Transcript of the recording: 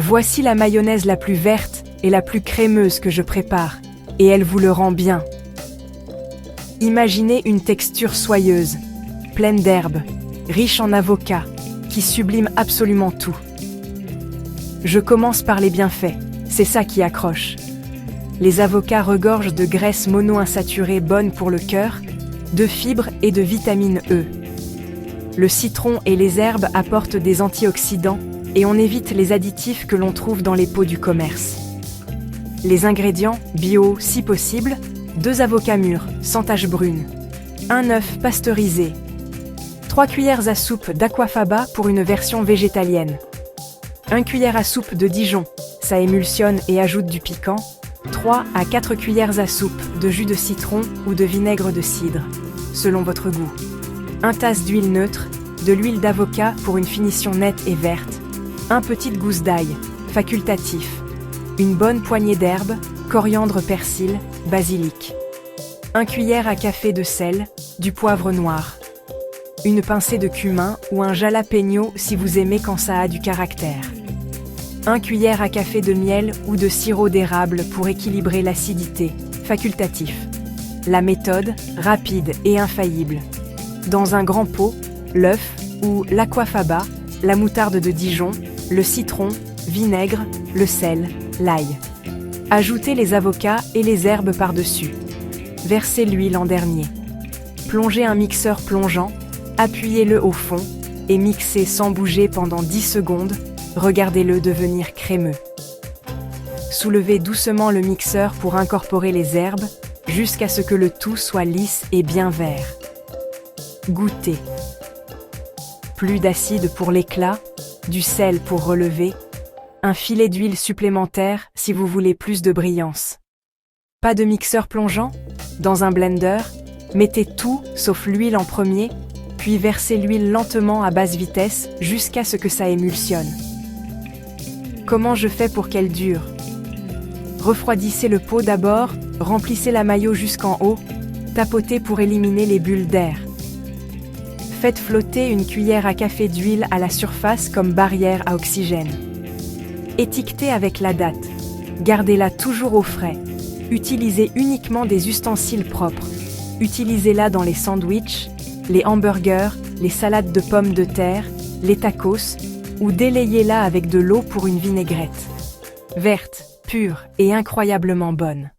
Voici la mayonnaise la plus verte et la plus crémeuse que je prépare, et elle vous le rend bien. Imaginez une texture soyeuse, pleine d'herbes, riche en avocat, qui sublime absolument tout. Je commence par les bienfaits, c'est ça qui accroche. Les avocats regorgent de graisses monoinsaturées bonnes pour le cœur, de fibres et de vitamine E. Le citron et les herbes apportent des antioxydants et on évite les additifs que l'on trouve dans les pots du commerce. Les ingrédients, bio si possible, 2 avocats mûrs, sans tache brune, 1 œuf pasteurisé, 3 cuillères à soupe d'aquafaba pour une version végétalienne, 1 cuillère à soupe de Dijon, ça émulsionne et ajoute du piquant, 3 à 4 cuillères à soupe de jus de citron ou de vinaigre de cidre, selon votre goût, 1 tasse d'huile neutre, de l'huile d'avocat pour une finition nette et verte, 1 petite gousse d'ail, facultatif, une bonne poignée d'herbes, coriandre, persil, basilic, 1 cuillère à café de sel, du poivre noir, une pincée de cumin ou un jalapeno si vous aimez quand ça a du caractère, 1 cuillère à café de miel ou de sirop d'érable pour équilibrer l'acidité, facultatif. La méthode, rapide et infaillible. Dans un grand pot, l'œuf ou l'aquafaba, la moutarde de Dijon, le citron, vinaigre, le sel, l'ail. Ajoutez les avocats et les herbes par-dessus. Versez l'huile en dernier. Plongez un mixeur plongeant, appuyez-le au fond et mixez sans bouger pendant 10 secondes, regardez-le devenir crémeux. Soulevez doucement le mixeur pour incorporer les herbes, jusqu'à ce que le tout soit lisse et bien vert. Goûtez. Plus d'acide pour l'éclat, du sel pour relever, un filet d'huile supplémentaire si vous voulez plus de brillance. Pas de mixeur plongeant? Dans un blender, mettez tout sauf l'huile en premier, puis versez l'huile lentement à basse vitesse jusqu'à ce que ça émulsionne. Comment je fais pour qu'elle dure? Refroidissez le pot d'abord, remplissez la mayo jusqu'en haut, tapotez pour éliminer les bulles d'air. Faites flotter une cuillère à café d'huile à la surface comme barrière à oxygène. Étiquetez avec la date. Gardez-la toujours au frais. Utilisez uniquement des ustensiles propres. Utilisez-la dans les sandwichs, les hamburgers, les salades de pommes de terre, les tacos, ou délayez-la avec de l'eau pour une vinaigrette. Verte, pure et incroyablement bonne.